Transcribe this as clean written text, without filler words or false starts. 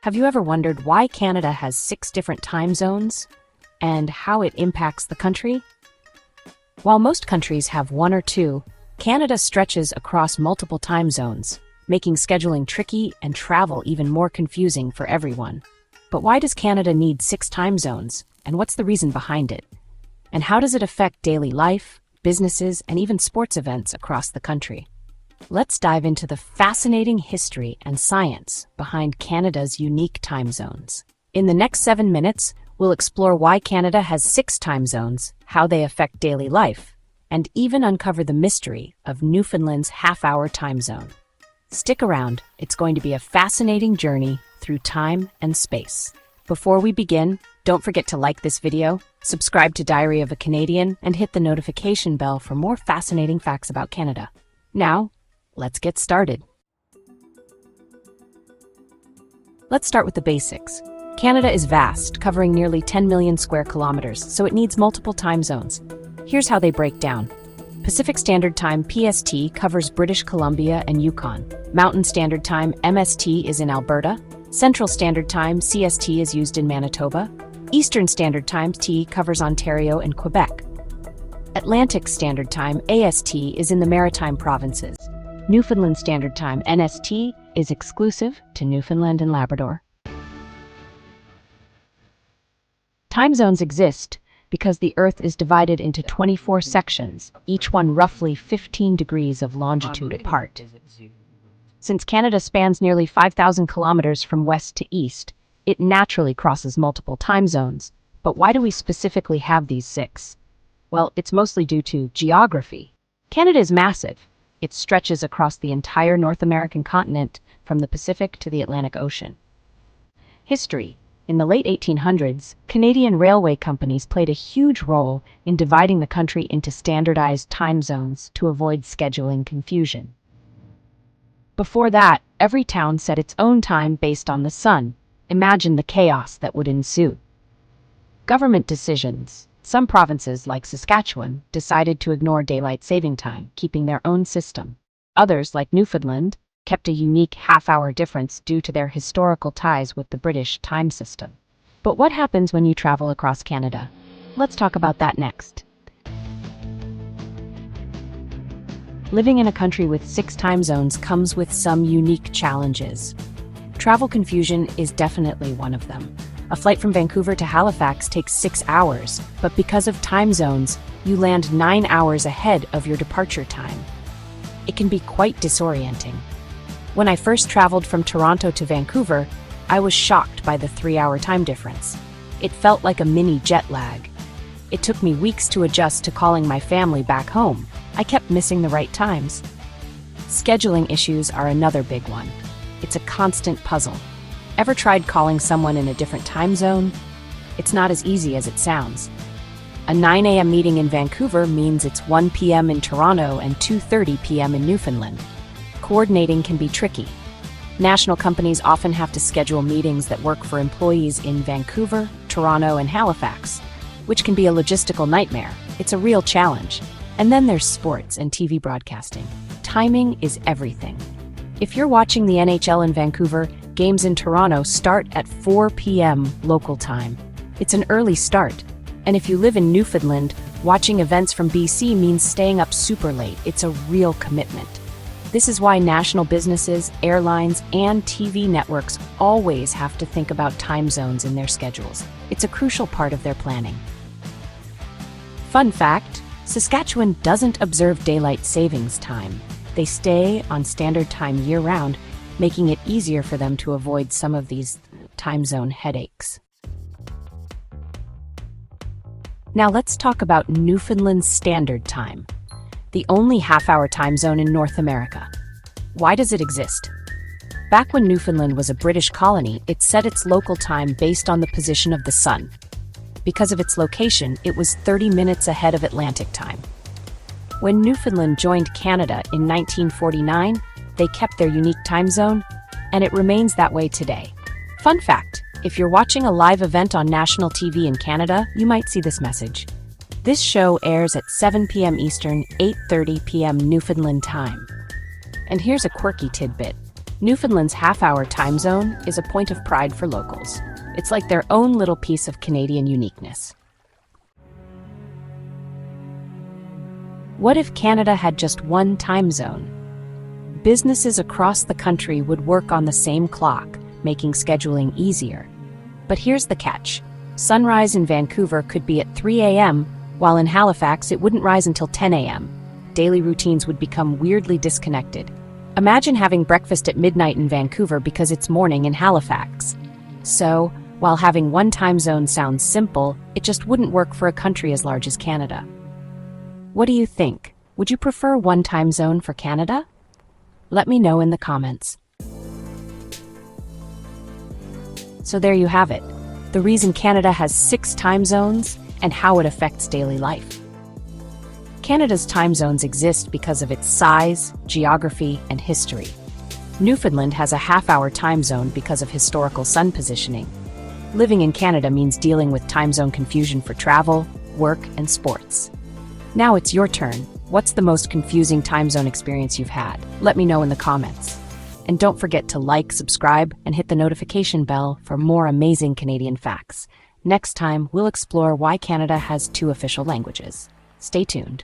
Have you ever wondered why Canada has 6 different time zones and how it impacts the country? While most countries have 1 or 2, Canada stretches across multiple time zones, making scheduling tricky and travel even more confusing for everyone. But why does Canada need 6 time zones, and what's the reason behind it? And how does it affect daily life, businesses, and even sports events across the country? Let's dive into the fascinating history and science behind Canada's unique time zones. In the next 7 minutes, we'll explore why Canada has 6 time zones, how they affect daily life, and even uncover the mystery of Newfoundland's half-hour time zone. Stick around, it's going to be a fascinating journey through time and space. Before we begin, don't forget to like this video, subscribe to Diary of a Canadian, and hit the notification bell for more fascinating facts about Canada. Now, let's get started. Let's start with the basics. Canada is vast, covering nearly 10 million square kilometers, so it needs multiple time zones. Here's how they break down. Pacific Standard Time (PST) covers British Columbia and Yukon. Mountain Standard Time (MST) is in Alberta. Central Standard Time (CST) is used in Manitoba. Eastern Standard Time (T) covers Ontario and Quebec. Atlantic Standard Time (AST) is in the Maritime Provinces. Newfoundland Standard Time (NST) is exclusive to Newfoundland and Labrador. Time zones exist because the Earth is divided into 24 sections, each one roughly 15 degrees of longitude apart. Since Canada spans nearly 5,000 kilometers from west to east, it naturally crosses multiple time zones. But why do we specifically have these 6? Well, it's mostly due to geography. Canada is massive. It stretches across the entire North American continent, from the Pacific to the Atlantic Ocean. History. In the late 1800s, Canadian railway companies played a huge role in dividing the country into standardized time zones to avoid scheduling confusion. Before that, every town set its own time based on the sun. Imagine the chaos that would ensue. Government decisions. Some provinces, like Saskatchewan, decided to ignore daylight saving time, keeping their own system. Others, like Newfoundland, kept a unique half-hour difference due to their historical ties with the British time system. But what happens when you travel across Canada? Let's talk about that next. Living in a country with 6 time zones comes with some unique challenges. Travel confusion is definitely one of them. A flight from Vancouver to Halifax takes 6 hours, but because of time zones, you land 9 hours ahead of your departure time. It can be quite disorienting. When I first traveled from Toronto to Vancouver, I was shocked by the 3-hour time difference. It felt like a mini jet lag. It took me weeks to adjust to calling my family back home. I kept missing the right times. Scheduling issues are another big one. It's a constant puzzle. Ever tried calling someone in a different time zone? It's not as easy as it sounds. A 9 a.m. meeting in Vancouver means it's 1 p.m. in Toronto and 2:30 p.m. in Newfoundland. Coordinating can be tricky. National companies often have to schedule meetings that work for employees in Vancouver, Toronto, and Halifax, which can be a logistical nightmare. It's a real challenge. And then there's sports and TV broadcasting. Timing is everything. If you're watching the NHL in Vancouver, games in Toronto start at 4 p.m. local time. It's an early start. And if you live in Newfoundland, watching events from BC means staying up super late. It's a real commitment. This is why national businesses, airlines, and TV networks always have to think about time zones in their schedules. It's a crucial part of their planning. Fun fact, Saskatchewan doesn't observe daylight savings time. They stay on standard time year-round, making it easier for them to avoid some of these time zone headaches. Now let's talk about Newfoundland Standard Time, the only half-hour time zone in North America. Why does it exist? Back when Newfoundland was a British colony, it set its local time based on the position of the sun. Because of its location, it was 30 minutes ahead of Atlantic time. When Newfoundland joined Canada in 1949, they kept their unique time zone, and it remains that way today. Fun fact, if you're watching a live event on national TV in Canada, you might see this message. This show airs at 7 p.m. Eastern, 8:30 p.m. Newfoundland Time. And here's a quirky tidbit. Newfoundland's half-hour time zone is a point of pride for locals. It's like their own little piece of Canadian uniqueness. What if Canada had just one time zone? Businesses across the country would work on the same clock, making scheduling easier. But here's the catch. Sunrise in Vancouver could be at 3 a.m., while in Halifax it wouldn't rise until 10 a.m. Daily routines would become weirdly disconnected. Imagine having breakfast at midnight in Vancouver because it's morning in Halifax. So, while having one time zone sounds simple, it just wouldn't work for a country as large as Canada. What do you think? Would you prefer one time zone for Canada? Let me know in the comments. So there you have it, the reason Canada has 6 time zones and how it affects daily life. Canada's time zones exist because of its size, geography, and history. Newfoundland has a half-hour time zone because of historical sun positioning. Living in Canada means dealing with time zone confusion for travel, work, and sports. Now it's your turn. What's the most confusing time zone experience you've had? Let me know in the comments. And don't forget to like, subscribe, and hit the notification bell for more amazing Canadian facts. Next time, we'll explore why Canada has 2 official languages. Stay tuned.